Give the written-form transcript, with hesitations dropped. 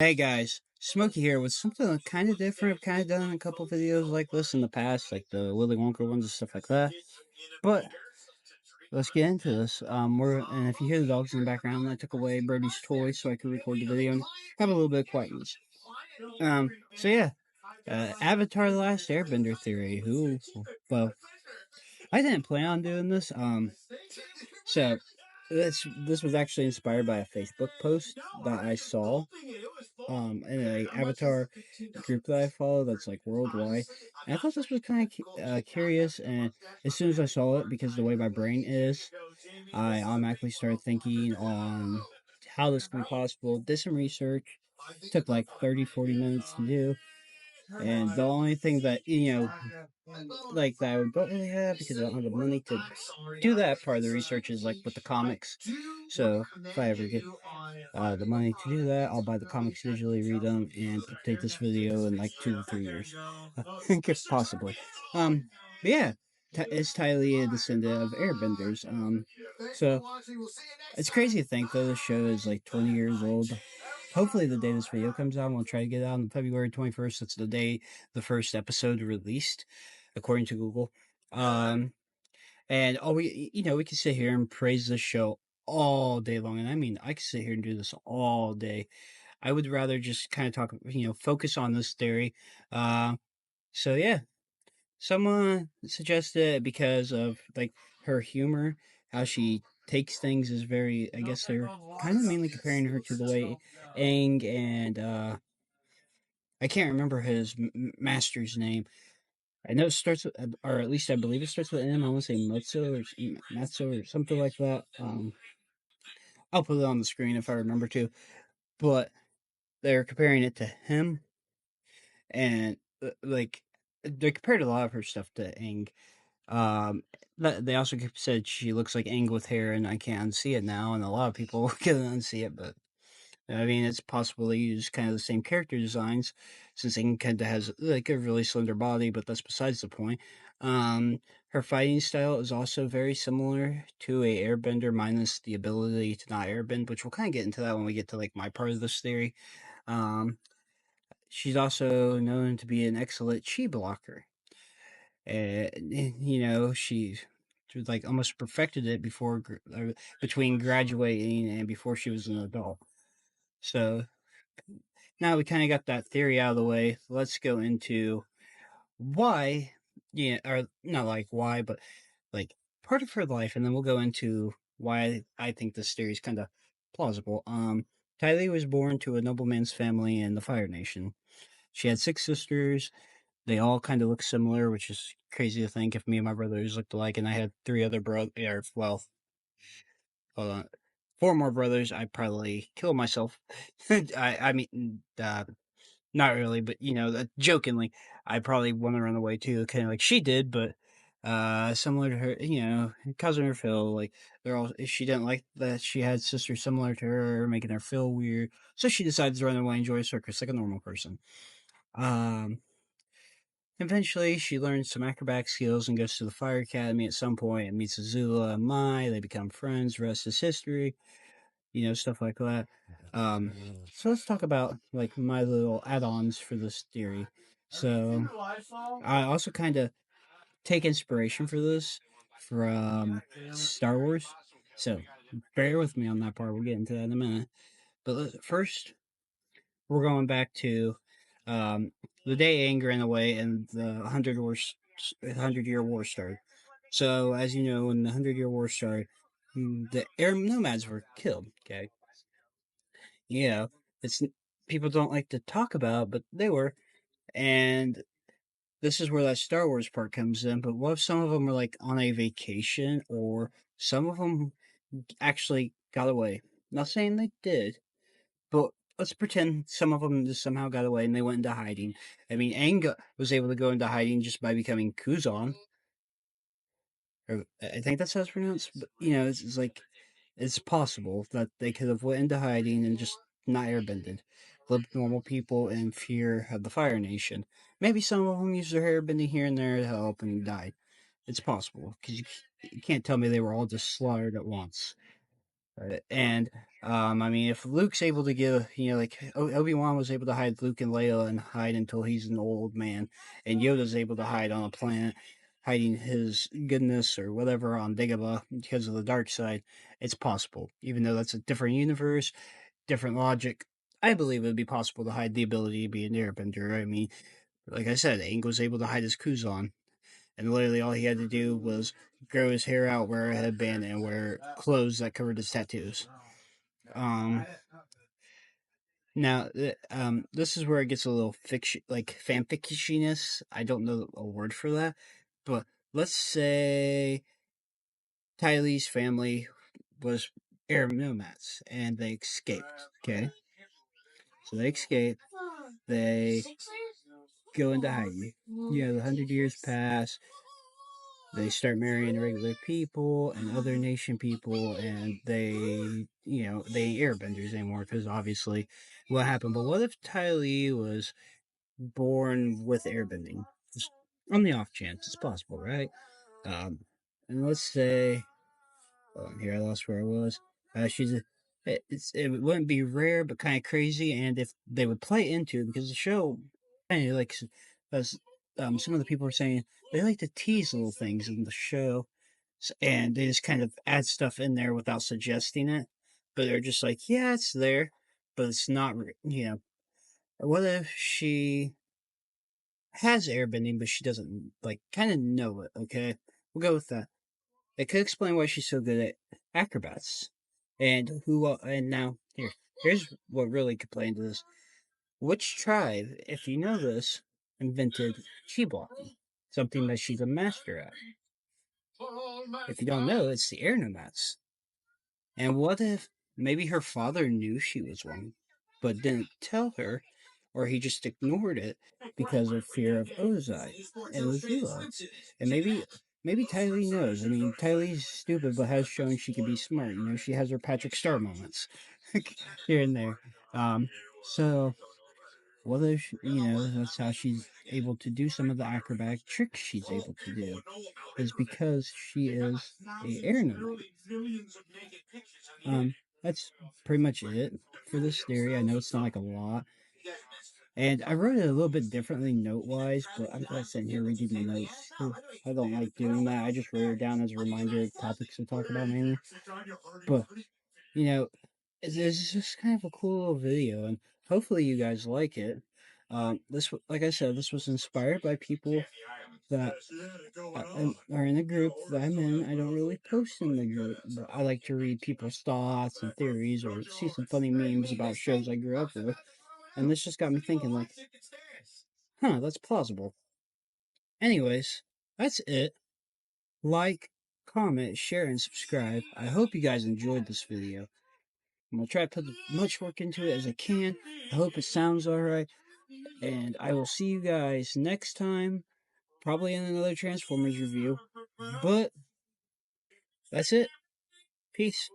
Hey guys, Smokey here with something kind of different. I've kind of done a couple videos like this in the past, like the Willy Wonka ones and stuff like that. But let's get into this. And if you hear the dogs in the background, I took away Birdie's toy so I could record the video and have a little bit of quietness. So yeah, Avatar: The Last Airbender theory. Well, I didn't plan on doing this. So this was actually inspired by a Facebook post that I saw in a Avatar group that I follow that's like worldwide. And I thought this was kind of curious, and as soon as I saw it, because the way my brain is, I automatically started thinking on how this can be possible. Did some research, took like 30-40 minutes to do, and the only thing that, like that I don't really have because I don't have the money to do that part of the research is like with the comics. So if I ever get the money to do that, I'll buy the comics digitally, read them, and update this video in like 2 to 3 years, if possibly. But yeah, it's Ty Lee, a descendant of Airbenders. So it's crazy to think though the show is like 20 years old. Hopefully, the day this video comes out, we'll try to get it out on February 21st. That's the day the first episode released, according to Google. And we can sit here and praise this show all day long. And I mean, I could sit here and do this all day. I would rather just kind of talk, focus on this theory. So yeah, someone suggested it because of like her humor, how she takes things is very. I guess they're kind of mainly comparing her to the way Aang and I can't remember his master's name. I know it starts with, or at least I believe it starts with M. I want to say Matzo or something like that. I'll put it on the screen if I remember to. But they're comparing it to him, and like they compared a lot of her stuff to Aang. They also said she looks like Aang with hair, and I can't unsee it now, and a lot of people can unsee it, but I mean, it's possible they use kind of the same character designs, since Aang kind of has like a really slender body, but that's besides the point. Her fighting style is also very similar to a airbender, minus the ability to not airbend, which we'll kind of get into that when we get to like my part of this theory. Um, she's also known to be an excellent chi blocker. And, she like almost perfected it between graduating and before she was an adult. So now we kind of got that theory out of the way. Let's go into why, or not like why, but like part of her life, and then we'll go into why I think this theory is kind of plausible. Ty Lee was born to a nobleman's family in the Fire Nation. She had 6 sisters. They all kind of look similar, which is crazy to think if me and my brothers looked alike, and I had 3 other brothers, or well, hold on, 4 more brothers, I'd probably kill myself. I mean, not really, but jokingly, I probably want to run away too, kind of like she did, but similar to her, causing her feel like they're all. She didn't like that she had sisters similar to her, making her feel weird, so she decides to run away and enjoy a circus like a normal person. Um, Eventually, she learns some acrobatic skills and goes to the fire academy at some point and meets Azula and Mai. They become friends. Rest is history. Stuff like that. Um, so let's talk about like my little add-ons for this theory. So I also kind of take inspiration for this from Star Wars. So bear with me on that part. We'll get into that in a minute. But first, we're going back to the day Aang ran away and the 100-year war started. So as you know, when the 100-year war started, the air nomads were killed. Okay, it's people don't like to talk about, but they were, and this is where that Star Wars part comes in. But what if some of them were like on a vacation, or some of them actually got away? Not saying they did, but let's pretend some of them just somehow got away and they went into hiding. I mean, Aang was able to go into hiding just by becoming Kuzan. Or I think that's how it's pronounced. But it's like it's possible that they could have went into hiding and just not airbended, lived normal people in fear of the Fire Nation. Maybe some of them used their airbending here and there to help and died. It's possible because you can't tell me they were all just slaughtered at once. And I mean, if Luke's able to give, like Obi-Wan was able to hide Luke and Leia and hide until he's an old man, and Yoda's able to hide on a planet, hiding his goodness or whatever on Dagobah because of the dark side, it's possible. Even though that's a different universe, different logic, I believe it would be possible to hide the ability to be an airbender. I mean, like I said, Aang was able to hide his Kuzan, and literally all he had to do was grow his hair out, wear a headband, and wear clothes that covered his tattoos. Um, Now, this is where it gets a little fiction, like fanfictionist. I don't know a word for that, but let's say Ty Lee's family was air nomads and they escaped. Okay, so they escape. They go into hiding. The 100 years pass. They start marrying regular people and other nation people, and they ain't airbenders anymore because obviously what happened. But what if Ty Lee was born with airbending? Just on the off chance, it's possible, right? Um, and let's say, here I lost where I was. She's a, it wouldn't be rare, but kind of crazy. And if they would play into it, because the show, kind of like, as some of the people are saying, they like to tease little things in the show, and they just kind of add stuff in there without suggesting it. But they're just like, yeah, it's there, but it's not. What if she has airbending, but she doesn't like kind of know it? Okay, we'll go with that. It could explain why she's so good at acrobats. And now here's what really could play into this. Which tribe, if you know this, invented chi blocking? Something that she's a master at. If you don't know, it's the air nomads. And what if maybe her father knew she was one, but didn't tell her, or he just ignored it because of fear of Ozai and Azula? And maybe Ty Lee knows. I mean, Ty Lee's stupid, but has shown she can be smart. She has her Patrick Star moments here and there. So what if that's how she's able to do some of the acrobatic tricks she's able to do? Is because she is a air nomad. That's pretty much it for this theory. I know it's not like a lot, and I wrote it a little bit differently note wise, but I'm not sitting here reading the notes. I don't like doing that. I just wrote it down as a reminder of topics to talk about mainly. But you know, it's just kind of a cool little video, and hopefully you guys like it. Like I said, this was inspired by people that are in a group that I'm in. I don't really post in the group, but I like to read people's thoughts and theories or see some funny memes about shows I grew up with. And this just got me thinking, like, that's plausible. Anyways, that's it. Like, comment, share, and subscribe. I hope you guys enjoyed this video. I'm going to try to put as much work into it as I can. I hope it sounds alright. And I will see you guys next time, probably in another Transformers review. But that's it. Peace.